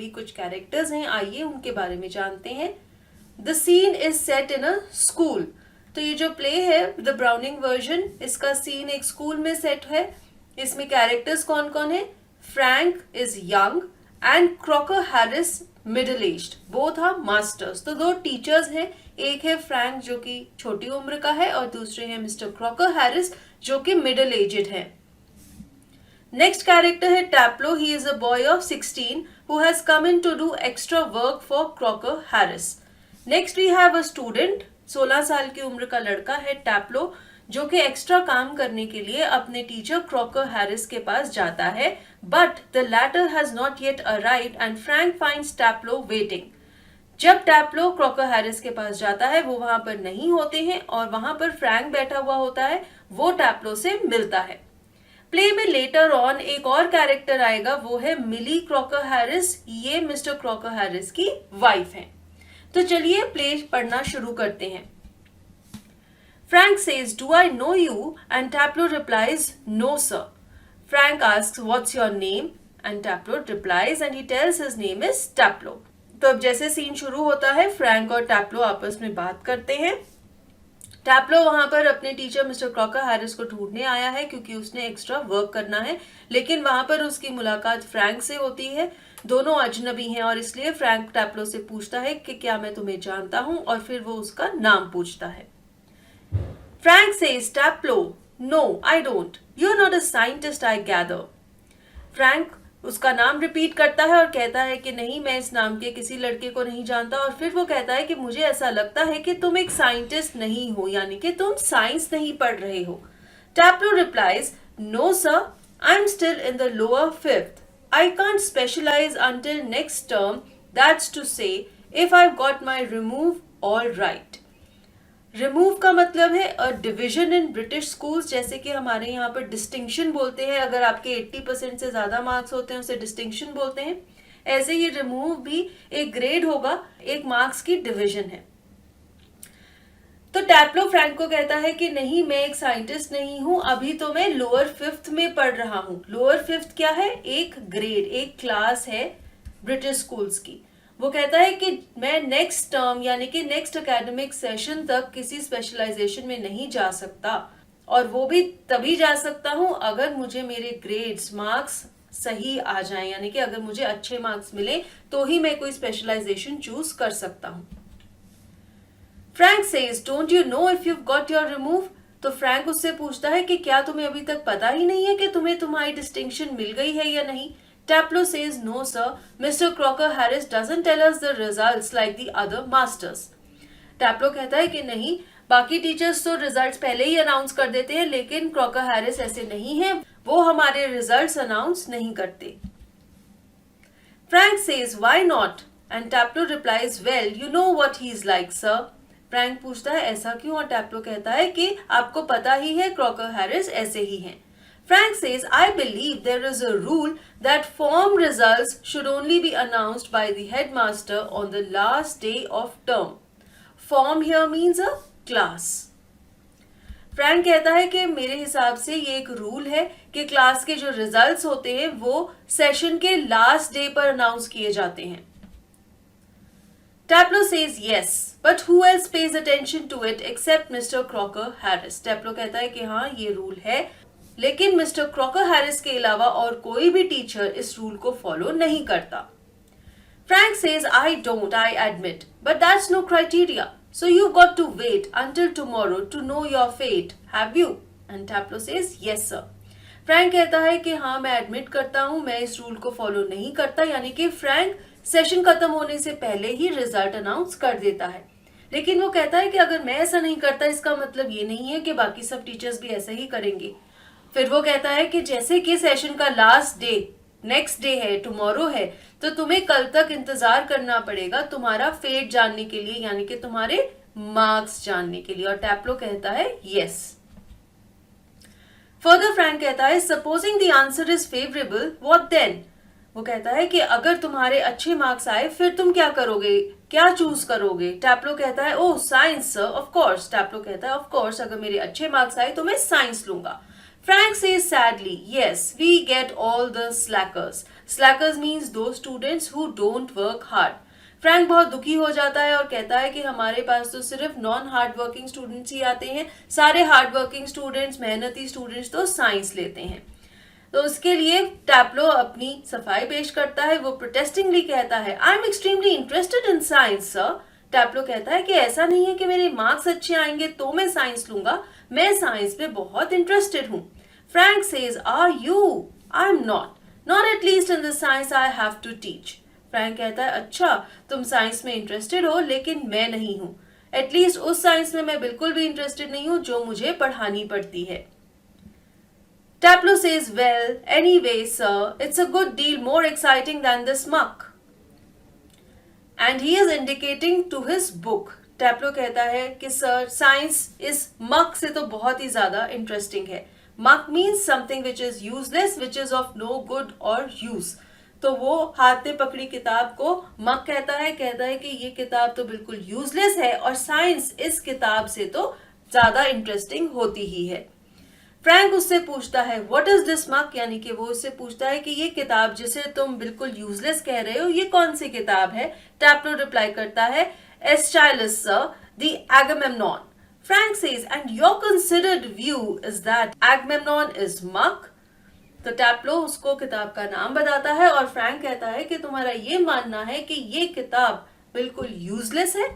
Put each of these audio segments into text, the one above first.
भी कुछ कैरेक्टर्स हैं, आइए उनके बारे में जानते हैं। The scene is set in a school. तो ये जो प्ले है द ब्राउनिंग वर्जन, इसका सीन एक स्कूल में सेट है। इसमें कैरेक्टर्स कौन कौन है? Frank is young and Crocker Harris middle aged, both are masters. तो दो टीचर्स हैं, एक है फ्रैंक जो कि छोटी उम्र का है और दूसरे हैं मिस्टर क्रॉकर हैरिस जो कि मिडिल एज्ड है। नेक्स्ट कैरेक्टर है Taplow. He is a boy of 16 who has come in to do extra work for Crocker Harris. Next we have a student, 16 साल की उम्र का लड़का है टैप्लो, जो कि एक्स्ट्रा काम करने के लिए अपने टीचर क्रॉकर हैरिस के पास जाता है, but the latter has not yet arrived and Frank finds Taplow waiting. जब टैप्लो क्रॉकर हैरिस के पास जाता है वो वहां पर नहीं होते हैं और वहां पर फ्रैंक बैठा हुआ होता है, वो टैप्लो से मिलता है। प्ले में लेटर ऑन एक और कैरेक्टर आएगा, वो है मिली क्रॉकर हैरिस। ये मिस्टर क्रॉकर हैरिस की वाइफ है। तो चलिए प्ले पढ़ना शुरू करते हैं। Frank says, "Do I know you?" And Taplo replies, "No, sir." Frank asks, "What's your name?" And Taplo replies, and he tells his name is Taplo. तो अब जैसे सीन शुरू होता है, फ्रैंक और टैप्लो आपस में बात करते हैं। टैप्लो वहां पर अपने टीचर मिस्टर क्रॉकर हैरिस को ढूंढने आया है क्योंकि उसने एक्स्ट्रा वर्क करना है, लेकिन वहां पर उसकी मुलाकात फ्रैंक से होती है। दोनों अजनबी हैं और इसलिए फ्रैंक टैप्लो से पूछता है कि क्या मैं तुम्हें जानता हूं, और फिर वो उसका नाम पूछता है। Frank says, "Taplo, no, I don't. You're not a scientist, I gather." Frank उसका नाम रिपीट करता है और कहता है कि नहीं, मैं इस नाम के किसी लड़के को नहीं जानता, और फिर वो कहता है कि मुझे ऐसा लगता है कि तुम एक साइंटिस्ट नहीं हो, यानी कि तुम साइंस नहीं पढ़ रहे हो। Taplo replies, "No, sir, I'm still in the lower fifth. I can't specialize until next term. That's to say, if I've got my remove all right." Remove का मतलब है a division in British schools, जैसे कि हमारे यहाँ पर distinction बोलते हैं, अगर आपके 80% से ज्यादा मार्क्स होते हैं उसे डिस्टिंक्शन बोलते हैं। ऐसे ये रिमूव भी एक ग्रेड होगा, एक मार्क्स की डिवीजन है। तो टैप्लो फ्रैंक को कहता है कि नहीं, मैं एक साइंटिस्ट नहीं हूं, अभी तो मैं लोअर फिफ्थ में पढ़ रहा हूं। लोअर फिफ्थ क्या है? एक ग्रेड, एक क्लास है ब्रिटिश स्कूल्स की। वो कहता है कि मैं नेक्स्ट टर्म यानी कि नेक्स्ट एकेडमिक सेशन तक किसी स्पेशलाइजेशन में नहीं जा सकता, और वो भी तभी जा सकता हूं अगर मुझे मेरे ग्रेड्स मार्क्स सही आ जाएं, यानी कि अगर मुझे अच्छे मार्क्स मिले तो ही मैं कोई स्पेशलाइजेशन चूज कर सकता हूं। Frank says, "Don't you know if you've got your remove?" तो फ्रैंक उससे पूछता है कि क्या तुम्हें अभी तक पता ही नहीं है कि तुम्हें तुम्हारी डिस्टिंक्शन मिल गई है या नहीं। Taplo says, "No, sir. Mr. Crocker Harris doesn't tell us the results like the other masters." Taplo कहता है कि नहीं, बाकी टीचर्स तो रिजल्ट्स पहले ही अनाउंस कर देते हैं, लेकिन क्रॉकर हैरिस ऐसे नहीं है, वो हमारे रिजल्ट्स अनाउंस नहीं करते। Frank says, "Why not?" And Taplo replies, "Well, you know what he's like, sir." Frank पूछता है ऐसा क्यों, और Taplo कहता है कि आपको पता ही है क्रॉकर हैरिस ऐसे ही हैं। Frank says, "I believe there is a rule that form results should only be announced by the headmaster on the last day of term." Form here means a class. Frank कहता है कि मेरे हिसाब से ये एक रूल है कि क्लास के जो रिजल्ट्स होते हैं वो सेशन के लास्ट डे पर अनाउंस किए जाते हैं। Taplo says, "Yes, but who else pays attention to it except Mr. Crocker Harris?" Taplo कहता है कि हाँ, ये रूल है, लेकिन मिस्टर क्रॉकर हैरिस के अलावा और कोई भी टीचर इस रूल को फॉलो नहीं करता। Frank says, "I don't, I admit, but that's no criteria. So you've got to wait until tomorrow to know your fate, have you?" And Taplo says, "Yes, sir." Frank कहता है कि हाँ, मैं admit करता हूँ, मैं इस रूल को फॉलो नहीं करता, यानी कि फ्रैंक सेशन खत्म होने से पहले ही रिजल्ट अनाउंस कर देता है। लेकिन वो कहता है कि अगर मैं ऐसा नहीं करता, इसका मतलब ये नहीं है कि बाकी सब टीचर्स भी ऐसा ही करेंगे। फिर वो कहता है कि जैसे कि सेशन का लास्ट डे नेक्स्ट डे है, टुमारो है, तो तुम्हें कल तक इंतजार करना पड़ेगा तुम्हारा फेट जानने के लिए, यानी कि तुम्हारे मार्क्स जानने के लिए। और टैप्लो कहता है यस। फर्दर फ्रैंक कहता है, "supposing the answer is favourable, what then?" वो कहता है कि अगर तुम्हारे अच्छे मार्क्स आए फिर तुम क्या करोगे, क्या चूज करोगे। टैप्लो कहता है, "ओह साइंस सर, ऑफ कोर्स." टैप्लो कहता है, "ऑफ कोर्स, अगर मेरे अच्छे मार्क्स आए तो मैं साइंस लूंगा." Frank says sadly, yes, we get all the slackers. Slackers means those students who don't work hard. Frank बहुत दुखी हो जाता है और कहता है कि हमारे पास तो सिर्फ नॉन हार्ड वर्किंग स्टूडेंट्स ही आते हैं, सारे हार्ड वर्किंग स्टूडेंट्स, मेहनती स्टूडेंट्स तो साइंस लेते हैं। तो उसके लिए टैप्लो अपनी सफाई पेश करता है। वो प्रोटेस्टिंगली कहता है, I am extremely interested in science sir. Taplow कहता है कि ऐसा नहीं है कि मेरे मार्क्स अच्छे आएंगे तो मैं साइंस लूंगा, मैं साइंस में बहुत इंटरेस्टेड हूँ। Frank says, are you? I am not at least in the science I have to teach. Frank कहता है, अच्छा तुम साइंस में इंटरेस्टेड हो लेकिन मैं नहीं हूँ, एटलीस्ट उस साइंस में मैं बिल्कुल भी इंटरेस्टेड नहीं हूँ जो मुझे पढ़ानी पड़ती है। Taplo says, well, anyway, sir, it's a good deal more exciting than this muck. And he is indicating to his book. Taplo कहता है कि सर साइंस इस muck से तो बहुत ही ज्यादा इंटरेस्टिंग है। Muck means something which is useless, which is of no good or use. तो वो हाथ में पकड़ी किताब को मक कहता है कि ये किताब तो बिल्कुल यूजलेस है और साइंस इस किताब से तो ज्यादा इंटरेस्टिंग होती ही है। फ्रैंक उससे पूछता है, व्हाट इज दिस मक, यानी कि वो उससे पूछता है कि ये किताब जिसे तुम बिल्कुल यूजलेस कह रहे हो ये कौन सी किताब है। टैप्लो रिप्लाई करता है, Aeschylus sir, the Agamemnon. Frank says, and your considered view is that Agamemnon is muck. तो टैप्लो उसको किताब का नाम बताता है और फ्रैंक कहता है कि तुम्हारा ये मानना है कि ये किताब बिल्कुल यूजलेस है।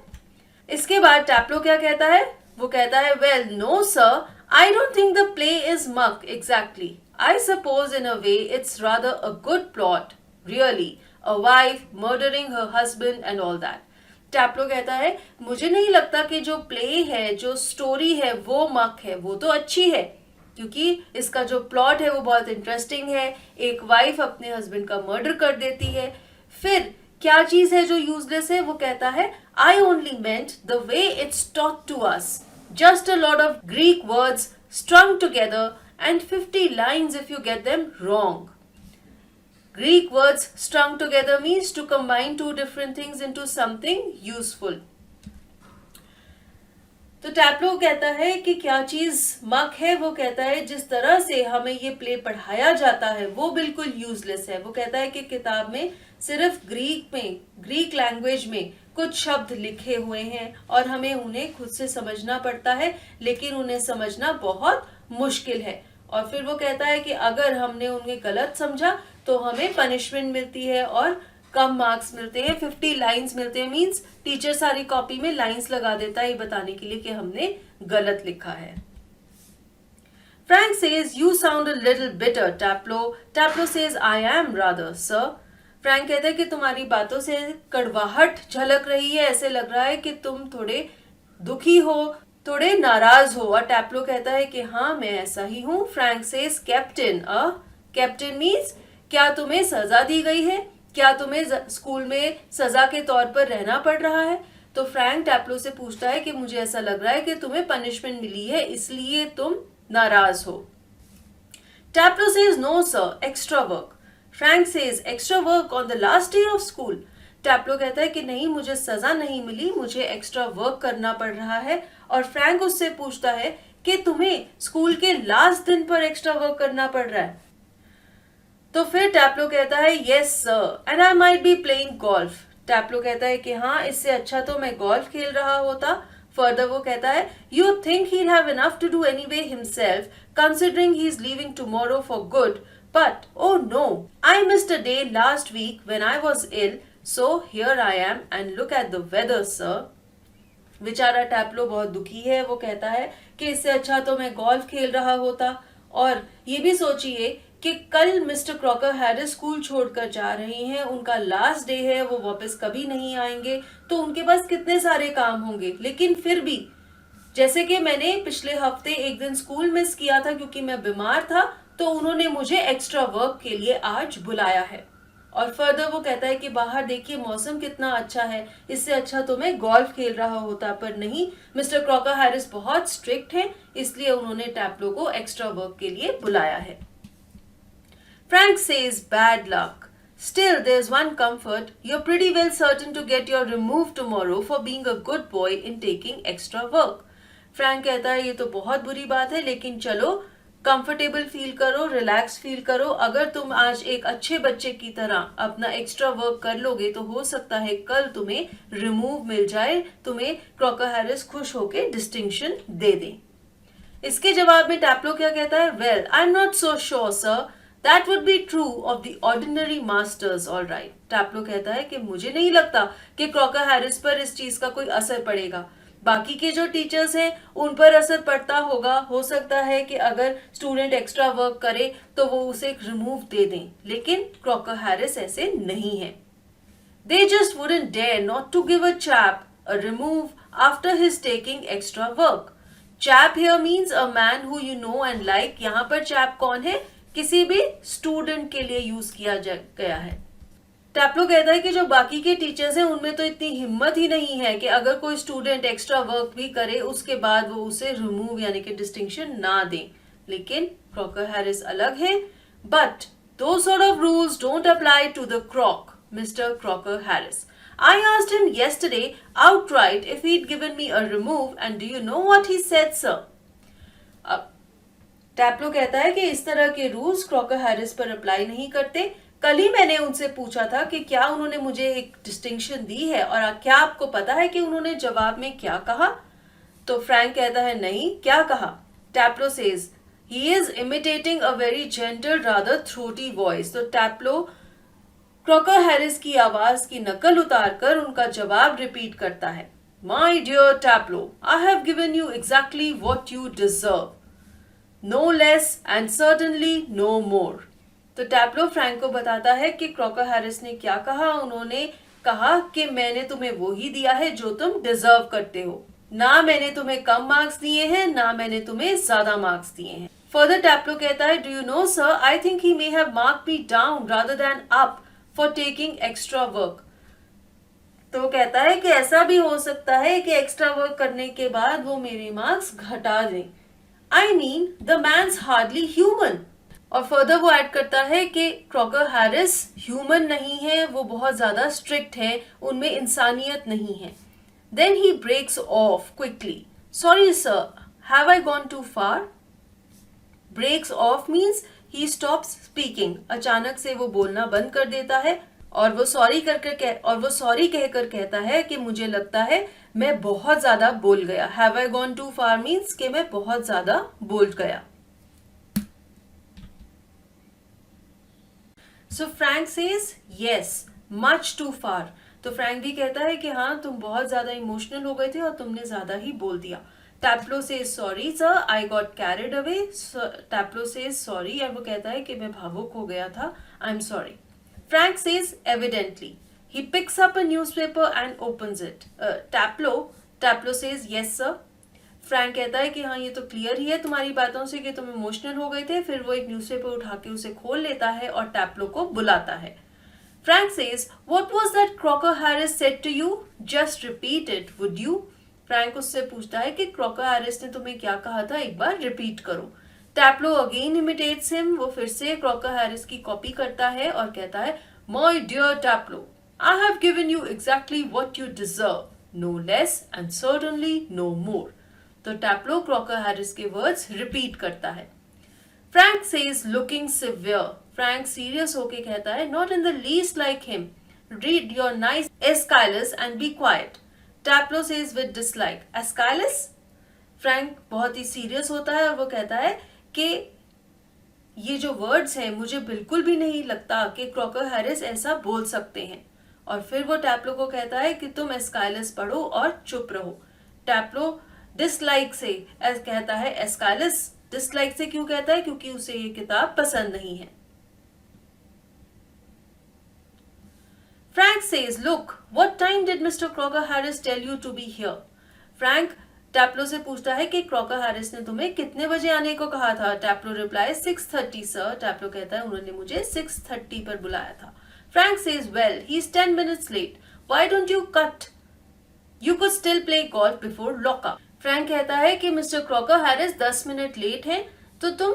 इसके बाद टैप्लो क्या कहता है, वो कहता है, well no sir, I don't think the play is muck exactly. I suppose in a way it's rather a good plot, really. A wife murdering her husband and all that. टैप्लो कहता है, मुझे नहीं लगता कि जो प्ले है, जो story है वो मक है, वो तो अच्छी है क्योंकि इसका जो प्लॉट है वो बहुत इंटरेस्टिंग है। एक वाइफ अपने हस्बैंड का मर्डर कर देती है। फिर क्या चीज है जो यूजलेस है? वो कहता है, I only meant the way it's taught to us. Just a lot of Greek words strung together and 50 lines if you get them wrong. Greek words strung together means to combine two different things into something useful. तो टैप्लो कहता है कि क्या चीज मक है? वो कहता है जिस तरह से हमें ये प्ले पढ़ाया जाता है वो बिल्कुल यूजलेस है। वो कहता है कि किताब में सिर्फ ग्रीक लैंग्वेज में कुछ शब्द लिखे हुए हैं और हमें उन्हें खुद से समझना पड़ता है, लेकिन उन्हें समझना बहुत मुश्किल है। और फिर वो कहता है कि अगर हमने उन्हें गलत समझा तो हमें पनिशमेंट मिलती है और कम मार्क्स मिलते हैं, 50 लाइंस मिलते हैं। मींस टीचर सारी कॉपी में लाइंस लगा देता है ये बताने के लिए कि हमने गलत लिखा है। Frank says, you sound a little bitter Taplow. Taplow says, I am rather sir. Frank कहता है कि तुम्हारी बातों से कड़वाहट झलक रही है, ऐसे लग रहा है कि तुम थोड़े दुखी हो, थोड़े नाराज हो। और टैप्लो कहता है कि हाँ मैं ऐसा ही हूँ। Frank says, captain. Captain means क्या तुम्हें सजा दी गई है? क्या तुम्हें स्कूल में सजा के तौर पर रहना पड़ रहा है? तो फ्रैंक टैप्लो से पूछता है कि मुझे ऐसा लग रहा है कि तुम्हें पनिशमेंट मिली है इसलिए तुम नाराज हो। Taplow says, no sir, extra work. Frank says, extra work on the last day of school. Taplow कहता है कि नहीं, मुझे सजा नहीं मिली, मुझे एक्स्ट्रा वर्क करना पड़ रहा है। और फ्रैंक उससे पूछता है कि तुम्हें स्कूल के लास्ट दिन पर एक्स्ट्रा वर्क करना पड़ रहा है? तो फिर टैप्लो कहता है, yes sir, and I might be playing golf. Taplow कहता है कि हाँ, इससे अच्छा तो मैं गोल्फ खेल रहा होता। फर्दर वो कहता है, you think he have enough to do anyway himself considering he is leaving tomorrow for good, but oh no, I missed a day last week when I was ill, so here I am and look at the weather sir. बेचारा Taplow बहुत दुखी है। वो कहता है कि इससे अच्छा तो मैं गोल्फ खेल रहा होता। और ये भी सोचिए कि कल मिस्टर क्रॉकर हैरिस स्कूल छोड़कर जा रही हैं, उनका लास्ट डे है, वो वापस कभी नहीं आएंगे, तो उनके पास कितने सारे काम होंगे। लेकिन फिर भी, जैसे कि मैंने पिछले हफ्ते एक दिन स्कूल मिस किया था क्योंकि मैं बीमार था, तो उन्होंने मुझे एक्स्ट्रा वर्क के लिए आज बुलाया है। और फर्दर वो कहता है कि बाहर देखिए मौसम कितना अच्छा है, इससे अच्छा तो मैं गोल्फ खेल रहा होता, पर नहीं, मिस्टर क्रॉकर हैरिस बहुत स्ट्रिक्ट हैं, इसलिए उन्होंने टैप्लो को एक्स्ट्रा वर्क के लिए बुलाया है। Frank says, bad luck. Still, there's one comfort. You're pretty well certain to get your remove tomorrow for being a good boy in taking extra work. Frank कहता है ये तो बहुत बुरी बात है, लेकिन चलो कंफर्टेबल फील करो, रिलैक्स फील करो। अगर तुम आज एक अच्छे बच्चे की तरह अपना एक्स्ट्रा वर्क कर लोगे तो हो सकता है कल तुम्हें रिमूव मिल जाए, तुम्हें क्रॉकर हैरिस खुश होके डिस्टिंक्शन दे दे। इसके जवाब में टैप्लो क्या कहता है? Well, I am not so sure sir, that would be true of the ordinary masters. All right, Taplow कहता है कि मुझे नहीं लगता कि क्रॉकर हैरिस पर इस चीज का कोई असर पड़ेगा। बाकी के जो टीचर्स हैं उन पर असर पड़ता होगा, हो सकता है कि अगर स्टूडेंट एक्स्ट्रा वर्क करे तो वो उसे रिमूव दे दें, लेकिन क्रॉकर हैरिस ऐसे नहीं है। They just wouldn't dare not to give a chap a remove after his taking extra work. Chap here means a man who you know and like. यहाँ पर chap कौन है? किसी भी स्टूडेंट के लिए यूज किया गया है। टैप्लो कहता है कि जो बाकी के टीचर्स हैं उनमें तो इतनी हिम्मत ही नहीं है कि अगर कोई स्टूडेंट एक्स्ट्रा वर्क भी करे उसके बाद वो उसे रिमूव यानी कि डिस्टिंक्शन ना दें, लेकिन क्रॉकर हैरिस अलग है। But those sort of rules don't apply to the Croc, Mr. Crocker Harris. I asked him yesterday outright if he'd given me a remove, and do you know what he said, sir? अब टैप्लो कहता है कि इस तरह के rules Crocker Harris पर apply नहीं करते। कल ही मैंने उनसे पूछा था कि क्या उन्होंने मुझे एक डिस्टिंक्शन दी है, और क्या आपको पता है कि उन्होंने जवाब में क्या कहा? तो फ्रैंक कहता है नहीं, क्या कहा? टैप्लो says he is imitating a very gentle rather throaty voice. तो टैप्लो क्रॉकर हैरिस की आवाज की नकल उतारकर उनका जवाब रिपीट करता है। My dear Taplo, I have given you exactly what you deserve. No less and certainly no more. तो टैप्लो फ्रैंक को बताता है कि क्रॉकर हैरिस ने क्या कहा। उन्होंने कहा कि मैंने तुम्हें वो ही दिया है जो तुम डिजर्व करते हो, ना मैंने तुम्हें कम मार्क्स दिए हैं ना मैंने तुम्हें ज्यादा मार्क्स दिए हैं। फर्दर टैप्लो कहता है, do you know sir, I think he may have marked me down rather than up for taking extra work. तो कहता है कि ऐसा भी हो सकता है कि एक्स्ट्रा वर्क करने के बाद वो मेरे मार्क्स घटा दें। I mean the man's hardly human. और फर्दर वो ऐड करता है कि क्रॉकर हैरिस ह्यूमन नहीं है, वो बहुत ज्यादा स्ट्रिक्ट है, उनमें इंसानियत नहीं है। Then he breaks off quickly, sorry sir, have I gone too far? Breaks off means he stops speaking, अचानक से वो बोलना बंद कर देता है और वो सॉरी कहकर कहता है कि मुझे लगता है मैं बहुत ज्यादा बोल गया। Have I gone too far means कि मैं बहुत ज्यादा बोल गया। So Frank says yes, much too far. तो फ्रैंक भी कहता है कि हाँ, तुम बहुत ज्यादा इमोशनल हो गए थे और तुमने ज्यादा ही बोल दिया। टैप्लो से sorry sir, I got carried away. Taplow से सॉरी और वो कहता है कि मैं भावुक हो गया था, I am sorry. Frank says evidently. He picks up a newspaper and opens it. Taplow says yes sir. Frank कहता है कि हाँ, ये तो क्लियर ही है तुम्हारी बातों से कि तुम इमोशनल हो गए थे। फिर वो एक न्यूज़पेपर उठा के उसे खोल लेता है और टैप्लो को बुलाता है। Frank says, what was that Crocker Harris said to you? Just repeat it would you? Frank उससे पूछता है कि क्रॉकर हैरिस ने तुम्हें क्या कहा था, एक बार रिपीट करो। टैप्लो अगेन इमिटेट्स हिम। वो फिर से क्रॉकर हैरिस की कॉपी करता है और कहता है, my dear Taplow, I have given you exactly what you deserve, no less and certainly no more. तो टैप्लो क्रॉकर हैरिस के वर्ड्स रिपीट करता है। Frank says looking severe. Frank serious होके कहता है, not in the least like him, read your nice Aeschylus and be quiet. Taplow says with dislike, Aeschylus? Frank बहुत ही serious होता है और वो कहता है कि ये जो वर्ड्स हैं मुझे बिल्कुल भी नहीं लगता कि क्रॉकर हैरिस ऐसा बोल सकते हैं। और फिर वो टैप्लो को कहता है कि तुम एस्काइलस पढ़ो और चुप रहो। टैप्लो डिसलाइक से कहता है एस्काइलस। डिसलाइक से क्यों कहता है? क्योंकि उसे ये किताब पसंद नहीं है। Frank says, look, what time did Mr. Crocker Harris tell you to be here? Frank टैप्लो से पूछता है कि क्रॉकर हैरिस ने तुम्हें कितने बजे आने को कहा था? टैप्लो रिप्लाई 6:30 सर। टैप्लो कहता है उन्होंने मुझे 6:30 पर बुलाया था। Frank says, well, he's 10 minutes late. Why don't you cut? You could still play golf before lockup. Frank कहता है कि mister Crocker Harris 10 minute late हैं, तो तुम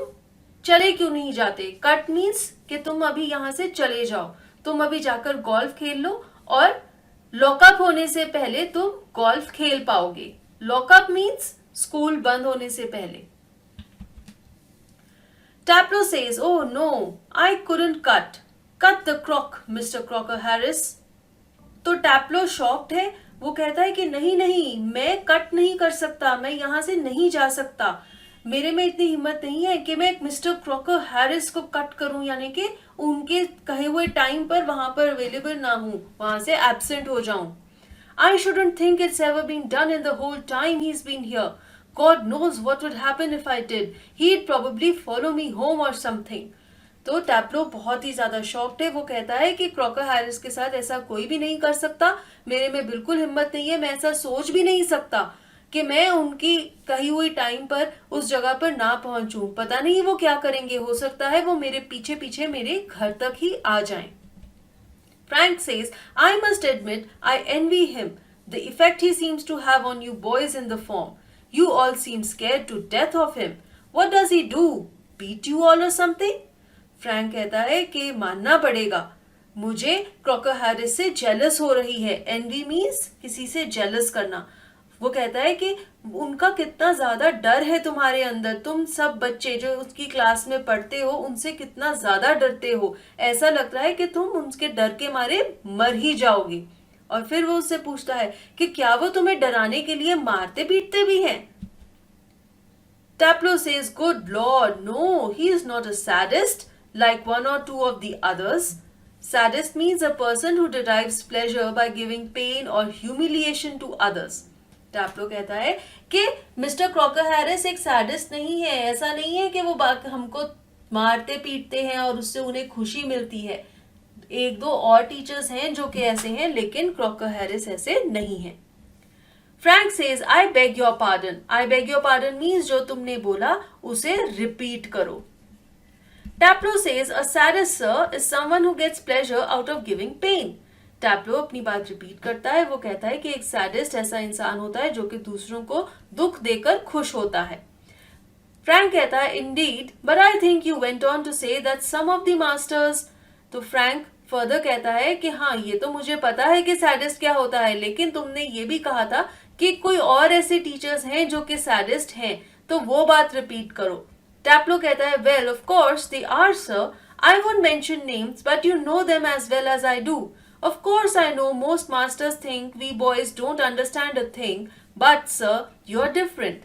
चले क्यों नहीं जाते? कट मीन्स कि तुम अभी यहाँ से चले जाओ, तुम अभी जाकर गोल्फ खेल लो और लॉकअप होने से पहले तुम गोल्फ खेल पाओगे। लॉकअप मीन्स स्कूल बंद होने से पहले। Taplow says, "Oh no, I couldn't cut. Cut the crock, Mr. Crocker Harris." तो टैप्लो शॉक्ड है. वो कहता है कि नहीं नहीं, मैं कट नहीं कर सकता, मैं यहाँ से नहीं जा सकता, मेरे में इतनी हिम्मत नहीं है कि मैं मिस्टर क्रॉकर हैरिस को कट करूं, यानी कि उनके कहे हुए टाइम पर वहां पर अवेलेबल ना हूं, वहां से एब्सेंट हो जाऊं. I shouldn't think it's ever been done in the whole time he's been here. God knows what would happen if I did. He'd probably follow me home or something. तो टैप्लो बहुत ही ज्यादा shocked है. वो कहता है कि क्रॉकर हैरिस के साथ ऐसा कोई भी नहीं कर सकता, मेरे में बिल्कुल हिम्मत नहीं है, मैं ऐसा सोच भी नहीं सकता कि मैं उनकी कही हुई टाइम पर उस जगह पर ना पहुंचूं. पता नहीं वो क्या करेंगे, हो सकता है वो मेरे पीछे पीछे मेरे घर तक ही आ जाएं. Frank says, "I must admit, I envy him. The effect he seems to have on you boys in the form. You all seem scared to death of him. What does he do? Beat you all or something?" Frank कहता है कि मानना पड़ेगा, मुझे Crocker Harris से jealous हो रही है. एनवी मीन्स किसी से जेलस करना. वो कहता है कि उनका कितना ज्यादा डर है तुम्हारे अंदर, तुम सब बच्चे जो उसकी क्लास में पढ़ते हो उनसे कितना ज्यादा डरते हो, ऐसा लग रहा है कि तुम उनके डर के मारे मर ही जाओगे. और फिर वो उससे पूछता है कि क्या वो तुम्हें डराने के लिए मारते पीटते भी हैं. Taplow says, "Good Lord, no, he is not a sadist like one or two of the others. Sadist means a person who derives pleasure by giving pain or humiliation to others." टैप्लो कहता है कि mister Crocker Harris एक sadist नहीं है, ऐसा नहीं है कि वो हमको मारते पीटते हैं और उससे उन्हें खुशी मिलती है. एक दो और टीचर्स हैं जो कि ऐसे हैं, लेकिन क्रॉकर हैरिस ऐसे नहीं है. Frank says, "I beg your pardon." I beg your pardon means जो तुमने बोला उसे रिपीट करो. Taplow says, "a sadist sir is someone who gets pleasure out of giving pain." Taplow अपनी बात रिपीट करता है. वो कहता है कि एक सैडिस्ट ऐसा इंसान होता है जो कि दूसरों को दुख देकर खुश होता है. फ्रैंक कहता है, "indeed, but I think you went on to say that some of the masters." तो फ्रैंक फर्दर कहता है कि हाँ, ये तो मुझे पता है कि सैडिस्ट क्या होता है, लेकिन तुमने ये भी कहा था कि कोई और ऐसे टीचर्स हैं जो कि सैडिस्ट हैं, तो वो बात रिपीट करो. टैप्लो कहता है, "well of course they are sir. I won't mention names but you know them as well as I do. Of course I know most masters think we boys don't understand a thing, but sir, you're different."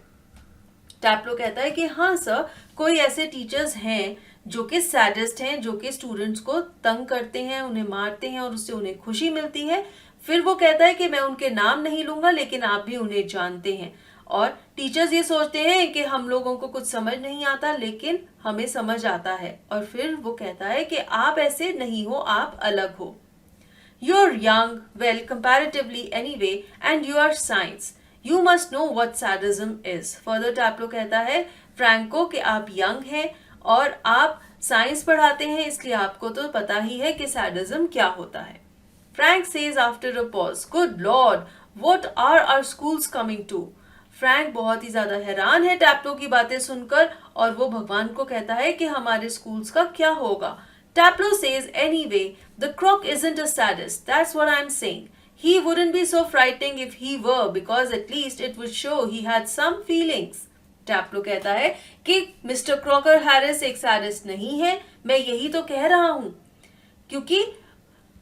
टैप्लो कहता है कि हाँ sir, कोई ऐसे teachers हैं जो कि sadist हैं, जो कि स्टूडेंट्स को तंग करते हैं, उन्हें मारते हैं और उससे उन्हें खुशी मिलती है. फिर वो कहता है कि मैं उनके नाम नहीं लूंगा, लेकिन आप भी उन्हें जानते हैं. और टीचर्स ये सोचते हैं कि हम लोगों को कुछ समझ नहीं आता, लेकिन हमें समझ आता है. और फिर वो कहता है कि आप ऐसे नहीं हो, आप अलग हो. You're young, well, comparatively anyway, and you are science. You must know what sadism is. Further, टैप्लो कहता है फ्रैंक को कि आप यंग हैं और आप साइंस पढ़ाते हैं, इसलिए आपको तो पता ही है कि सैडिज्म क्या होता है. Frank says after a pause, "Good Lord, what are our schools coming to?" Frank बहुत ही ज्यादा हैरान है टैप्लो की बातें सुनकर, और वो भगवान को कहता है कि हमारे स्कूल्स का क्या होगा. Taplow says, "Anyway, the croc isn't a sadist. That's what I'm saying. He wouldn't be so frightening if he were, because at least it would show he had some feelings." टैप्लो कहता है कि mister Crocker Harris एक sadist नहीं है, मैं यही तो कह रहा हूं, क्योंकि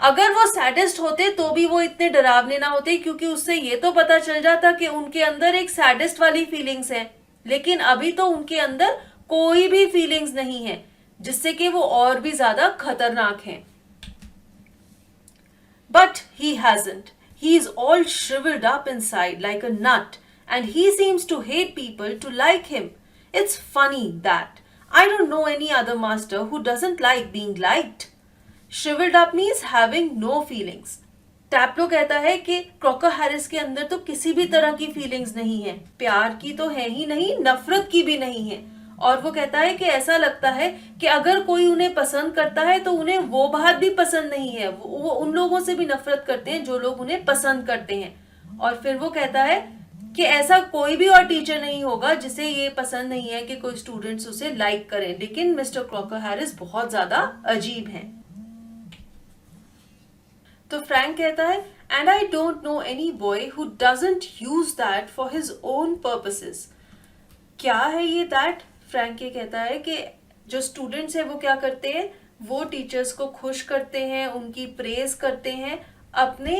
अगर वो सैडिस्ट होते तो भी वो इतने डरावने ना होते, क्योंकि उससे ये तो पता चल जाता कि उनके अंदर एक सैडिस्ट वाली फीलिंग्स है. लेकिन अभी तो उनके अंदर कोई भी फीलिंग्स नहीं है, जिससे कि वो और भी ज्यादा खतरनाक हैं. But he hasn't. He is all shriveled up inside like a nut, and he seems to hate people to like him. It's funny that I don't know any other master who doesn't like being liked. Shriveled up means having no feelings. टैप्लो कहता है कि Crocker Harris के अंदर तो किसी भी तरह की फीलिंग्स नहीं है, प्यार की तो है ही नहीं, नफरत की भी नहीं है. और वो कहता है कि ऐसा लगता है कि अगर कोई उन्हें पसंद करता है तो उन्हें वो बात भी पसंद नहीं है, वो उन लोगों से भी नफरत करते हैं जो लोग उन्हें पसंद करते हैं. और फिर वो कहता है कि ऐसा कोई भी और टीचर नहीं होगा जिसे ये पसंद नहीं है कि कोई स्टूडेंट्स उसे लाइक करें, लेकिन मिस्टर क्रॉकर हैरिस बहुत ज्यादा अजीब हैं. तो फ्रैंक कहता है, "And I don't know any boy who doesn't use that for his own purposes." क्या है ये दैट? फ्रैंक ये कहता है कि जो स्टूडेंट्स है वो क्या करते हैं, वो टीचर्स को खुश करते हैं, उनकी प्रेज करते हैं अपने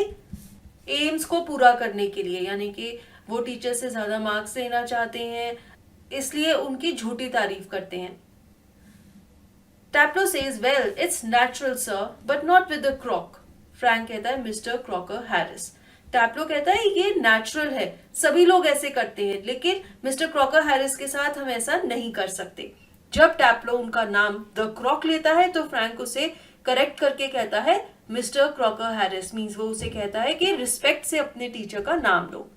एम्स को पूरा करने के लिए, यानी कि वो टीचर से ज्यादा मार्क्स लेना चाहते हैं, इसलिए उनकी झूठी तारीफ करते हैं. Taplow says well it's natural sir but not with the Crock. Frank कहता है मिस्टर क्रॉकर हैरिस. टैप्लो कहता है ये नेचुरल है, सभी लोग ऐसे करते हैं, लेकिन मिस्टर क्रॉकर हैरिस के साथ हम ऐसा नहीं कर सकते. जब टैप्लो उनका नाम द क्रॉक लेता है तो फ्रैंक उसे करेक्ट करके कहता है मिस्टर क्रॉकर हैरिस. मीन्स वो उसे कहता है कि रिस्पेक्ट से अपने टीचर का नाम लो.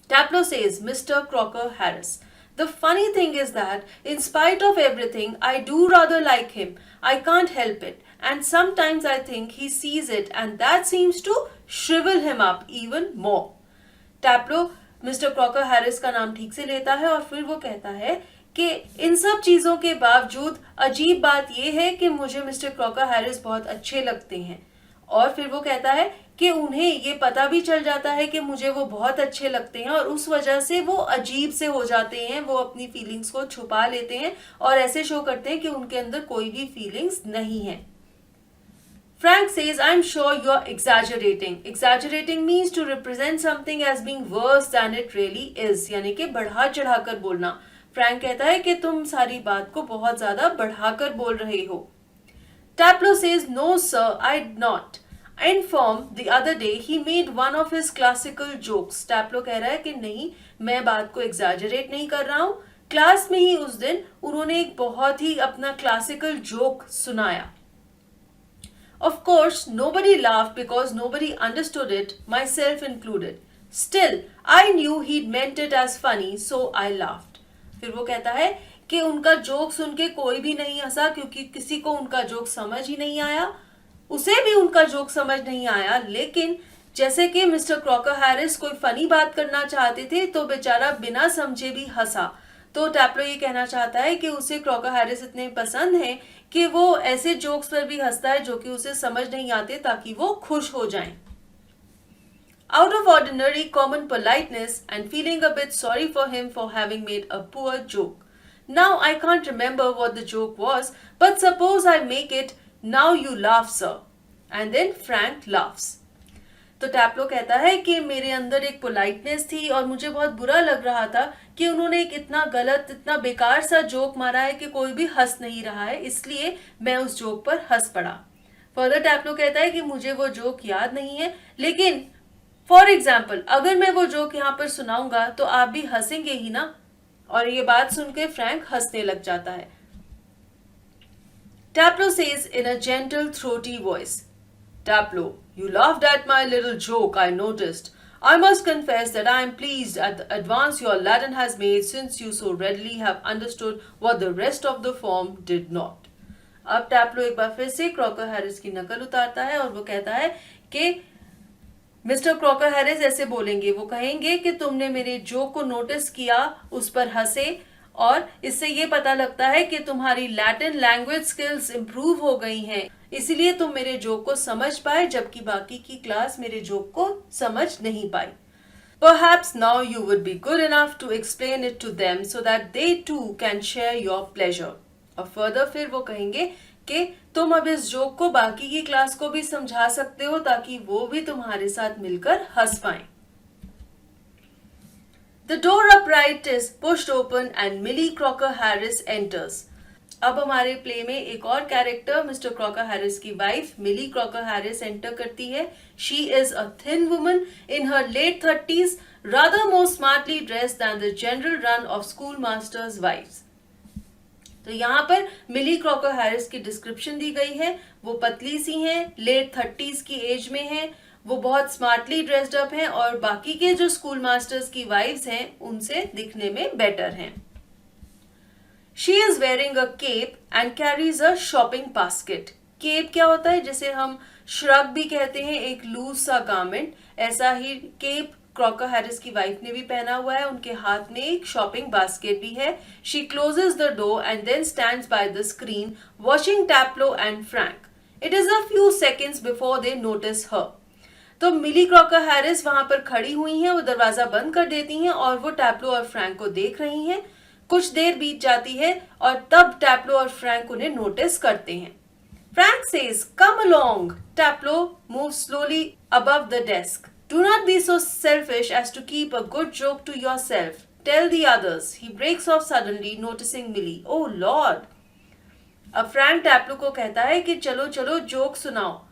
Taplow says mister Crocker Harris. The funny thing is that, in spite of everything, I do rather like him. I can't help it. And sometimes I think he sees it and that seems to shrivel him up even more. Taplow mister Crocker Harris का नाम ठीक से लेता है और फिर वो कहता है कि इन सब चीजों के बावजूद अजीब बात यह है कि मुझे मिस्टर क्रॉकर हैरिस बहुत अच्छे लगते हैं. और फिर वो कहता है कि उन्हें ये पता भी चल जाता है कि मुझे वो बहुत अच्छे लगते हैं और उस वजह से वो अजीब से हो जाते हैं, वो अपनी फीलिंग्स को छुपा लेते हैं और ऐसे शो करते हैं कि उनके अंदर कोई भी फीलिंग्स नहीं है. Frank says, I'm sure you're exaggerating. Exaggerating means to represent something as being worse than it really is. यानी कि बढ़ा चढ़ाकर बोलना. फ्रैंक कहता है कि तुम सारी बात को बहुत ज्यादा बढ़ाकर बोल रहे हो. Taplo says, no sir, I did not. Informed the other day he made one of his classical jokes. Taplo कह रहा है कि नहीं, मैं बात को exaggerate नहीं कर रहा हूँ. क्लास में ही उस दिन उन्होंने एक बहुत ही अपना क्लासिकल जोक सुनाया. Of course, nobody laughed because nobody understood it, myself included. Still, I knew he'd meant it as funny, so I laughed. फिर वो कहता है कि उनका जोक सुन के कोई भी नहीं हंसा क्योंकि किसी को उनका जोक समझ ही नहीं आया. उसे भी उनका जोक समझ नहीं आया, लेकिन जैसे कि मिस्टर क्रॉकर हैरिस कोई फनी बात करना चाहते थे तो बेचारा बिना समझे भी हंसा. तो टैप्लो ये कहना चाहता है कि उसे क्रॉकर हैरिस इतने पसंद हैं कि वो ऐसे जोक्स पर भी हंसता है जो कि उसे समझ नहीं आते ताकि वो खुश हो जाएं. Out of ordinary common politeness and feeling a bit sorry for him for having made a poor joke. Now I can't remember what the joke was, but suppose I make it, now you laugh sir. And then Frank laughs. तो टैप्लो कहता है कि मेरे अंदर एक politeness थी और मुझे बहुत बुरा लग रहा था कि उन्होंने एक इतना गलत, इतना बेकार सा जोक मारा है कि कोई भी हंस नहीं रहा है, इसलिए मैं उस जोक पर हंस पड़ा. फर्दर टैप्लो कहता है कि मुझे वो जोक याद नहीं है, लेकिन फॉर एग्जाम्पल अगर मैं वो जोक यहाँ पर सुनाऊंगा तो आप भी हंसेंगे ही ना. और ये बात सुन के फ्रैंक हंसने लग जाता है. Taplow says in a gentle throaty voice. Taplo, you laughed at my little joke, I noticed. I must confess that I am pleased at the advance your Latin has made since you so readily have understood what the rest of the form did not. अब टैप्लो एक बार फिर से Crocker Harris की नकल उतारता है और वो कहता है कि मिस्टर क्रॉकर हैरिस ऐसे बोलेंगे, वो कहेंगे कि तुमने मेरे जोक को नोटिस किया, उस पर हंसे और इससे ये पता लगता है कि तुम्हारी लैटिन लैंग्वेज स्किल्स इंप्रूव हो गई हैं, इसीलिए तुम मेरे जोक को समझ पाए जबकि बाकी की क्लास मेरे जोक को समझ नहीं पाई. Perhaps now you would be good enough to explain it to them so that they too can share your pleasure. और further फिर वो कहेंगे कि तुम अब इस जोक को बाकी की क्लास को भी समझा सकते हो ताकि वो भी तुम्हारे साथ मिलकर हंस पाएं. The door upright is pushed open and Millie Crocker Harris enters. अब हमारे प्ले में एक और कैरेक्टर मिस्टर क्रॉकर हैरिस की wife Millie Crocker Harris enter करती है. She is a thin woman in her late 30s, rather more smartly dressed than the general run of schoolmasters' wives. तो यहाँ पर मिली क्रॉकर हैरिस की description दी गई है. वो पतली सी हैं, लेट 30s की एज में हैं, वो बहुत स्मार्टली ड्रेस्ड अप हैं और बाकी के जो स्कूल मास्टर्स की वाइफ्स हैं उनसे दिखने में बेटर हैं. She is wearing a cape and carries a shopping basket. Cape क्या होता है, जिसे हम श्रग भी कहते हैं, एक लूज सा गारमेंट. ऐसा ही केप क्रॉकर हैरिस की वाइफ ने भी पहना हुआ है. उनके हाथ में एक शॉपिंग बास्केट भी है. She closes the door and then stands by the screen watching Taplo and Frank. It is a few seconds before they notice her. तो मिली क्रॉकर हैरिस वहां पर खड़ी हुई हैं, वो दरवाजा बंद कर देती हैं और वो टैप्लो और फ्रैंक को देख रही हैं. कुछ देर बीत जाती है और तब टैप्लो और फ्रैंक उन्हें नोटिस करते हैं. Frank says, "Come along." Taplo moves slowly above the desk. "Do not be so selfish as to keep a good joke to yourself. Tell the others." He breaks off suddenly, noticing Millie. "Oh Lord." अब Frank टैप्लो को कहता है कि चलो चलो joke सुनाओ,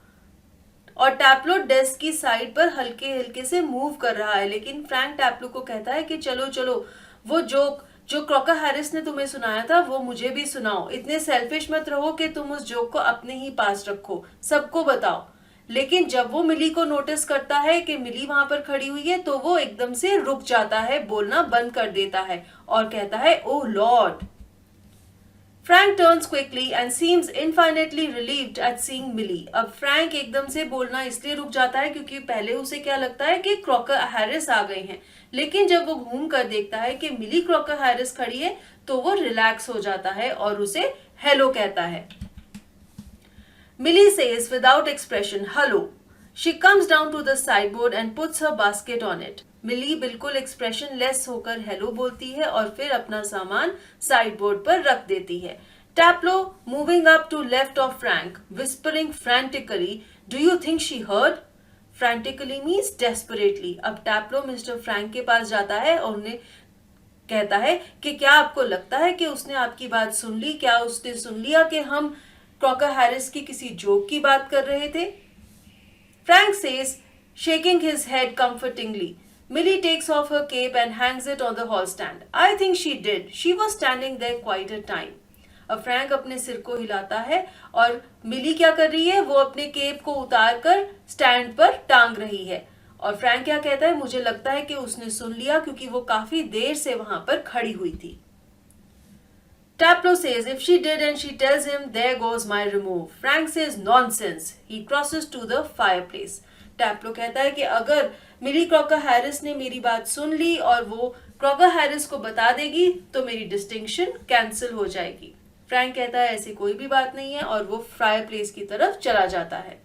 और टैप्लो desk की साइड पर हल्के हल्के से मूव कर रहा है, लेकिन फ्रैंक टैप्लो को कहता है कि चलो चलो वो जोक जो क्रॉकर हैरिस ने तुम्हें सुनाया था वो मुझे भी सुनाओ. इतने सेल्फिश मत रहो कि तुम उस जोक को अपने ही पास रखो, सबको बताओ. लेकिन जब वो मिली को नोटिस करता है कि मिली वहां पर खड़ी हुई है तो वो एकदम से रुक जाता है, बोलना बंद कर देता है और कहता है, "oh lord." Frank turns quickly and seems infinitely relieved at seeing Millie. अब फ्रैंक एकदम से बोलना इसलिए रुक जाता है क्योंकि पहले उसे क्या लगता है कि क्रॉकर हैरिस आ गए हैं, लेकिन जब वो घूम कर देखता है कि मिली क्रॉकर हैरिस खड़ी है तो वो रिलैक्स हो जाता है और उसे हेलो कहता है. Millie says without expression, "Hello." She comes down to the sideboard and puts her basket on it. मिली बिल्कुल एक्सप्रेशन लेस होकर हेलो बोलती है और फिर अपना सामान साइडबोर्ड पर रख देती है. Taplow moving up to left of Frank, whispering frantically, "do you think she heard?" Frantically means desperately. अब टैप्लो मिस्टर फ्रैंक के पास जाता है और उन्हें कहता है कि क्या आपको लगता है कि उसने आपकी बात सुन ली? क्या उसने सुन लिया कि हम क्रॉकर हैरिस की किसी जोक की बात कर रहे थे? Frank says, shaking his head comfortingly. Millie takes off her cape and hangs it on the hall stand. "I think she did. She was standing there quite a time." अब Frank अपने सिर को हिलाता है और मिली क्या कर रही है, वो अपने केप को उतार कर स्टैंड पर टांग रही है. और फ्रैंक क्या कहता है, मुझे लगता है कि उसने सुन लिया क्योंकि वो काफी देर से वहां पर खड़ी हुई थी. Taplo says, "If she did and she tells him, there goes my remove." Frank says, "Nonsense." He crosses to the fireplace. टैप्लो कहता है कि अगर मिली क्रॉकर हैरिस ने मेरी बात सुन ली और वो क्रॉकर हैरिस को बता देगी तो मेरी डिस्टिंक्शन कैंसिल हो जाएगी. फ्रैंक कहता है ऐसी कोई भी बात नहीं है और वो फायरप्लेस की तरफ चला जाता है.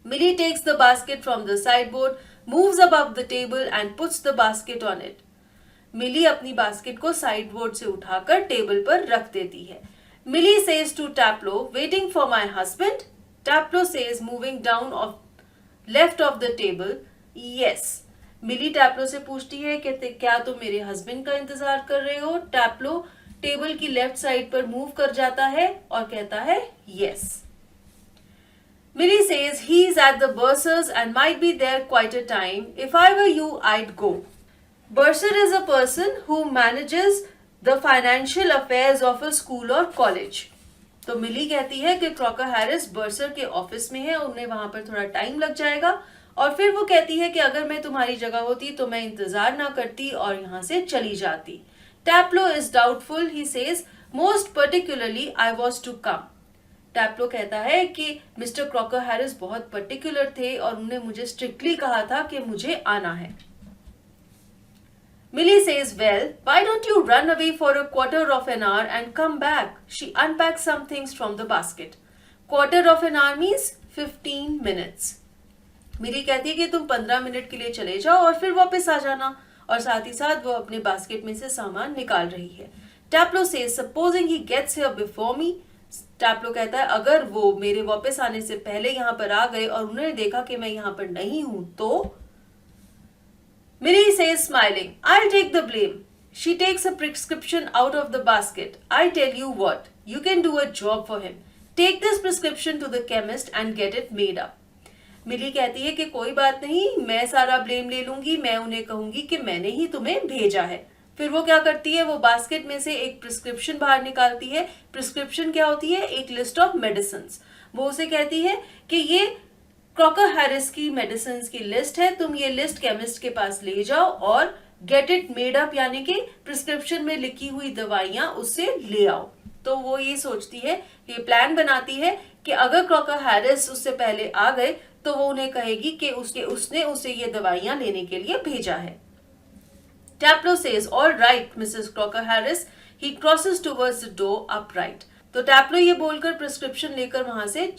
Millie takes the basket from the sideboard, moves above the table and puts the basket on it. Millie अपनी बास्केट को साइडबोर्ड से उठाकर टेबल पर रख देती है. Millie says to Taplow, "waiting for my husband?" Taplow says, moving down of left of the table, "yes." Millie Taplow से पूछती है कि क्या तुम मेरे हस्बैंड का इंतजार कर रहे हो? टैप्लो टेबल की लेफ्ट साइड पर मूव कर जाता है और कहता है, "yes." Millie says he is at the bursar's and might be there quite a time. "If I were you, I'd go." Bursar is a person who manages the financial affairs of a school or college. तो मिली कहती है कि Crocker Harris बर्सर के office में है, उन्हें वहां पर थोड़ा टाइम लग जाएगा. और फिर वो कहती है कि अगर मैं तुम्हारी जगह होती तो मैं इंतजार ना करती और यहाँ से चली जाती. Taplow is doubtful. He says, "most particularly I was to come." Taplow कहता है कि मिस्टर क्रॉकर हैरिस बहुत पर्टिकुलर थे और उन्होंने मुझे स्ट्रिक्टली कहा था कि मुझे आना है. Millie says, "Well, why don't you run away for a quarter of an hour and come back?" She unpacks some things from the basket. Quarter of an hour means 15 minutes. मिली कहती है कि तुम 15 मिनट के लिए चले जाओ और फिर वापस आ जाना, और साथ ही साथ वो अपने बास्केट में से सामान निकाल रही है. टैप्लो says, "Supposing he gets here before me?" टैप्लो कहता है अगर वो मेरे वापस आने से पहले यहाँ पर आ गए और उन्होंने देखा कि मैं यहाँ पर नहीं हूं तो. Millie says, smiling, "I'll take the blame." She takes a prescription out of the basket. "I tell you what, you can do a job for him. Take this prescription to the chemist and get it made up." मिली कहती है कि कोई बात नहीं, मैं सारा blame ले लूंगी, मैं उन्हें कहूंगी कि मैंने ही तुम्हें भेजा है. फिर वो क्या करती है, वो बास्केट में से एक प्रिस्क्रिप्शन बाहर निकालती है. प्रिस्क्रिप्शन क्या होती है, एक लिस्ट ऑफ मेडिसिन. वो उसे कहती है कि ये क्रॉकर हैरिस की मेडिसिन की लिस्ट है, तुम ये लिस्ट केमिस्ट के पास ले जाओ और गेट इट मेड अप, यानी कि प्रिस्क्रिप्शन में लिखी हुई दवाइयां उससे ले आओ. तो वो ये सोचती है, ये प्लान बनाती है कि अगर क्रॉकर हैरिस उससे पहले आ गए तो वो उन्हें कहेगी कि उसने उसे ये दवाइयां लेने के लिए भेजा है. Taplow says, "All right, Mrs. Crocker Harris." He crosses towards the door upright. तो टैप्लो ये बोलकर प्रिस्क्रिप्शन लेकर वहां से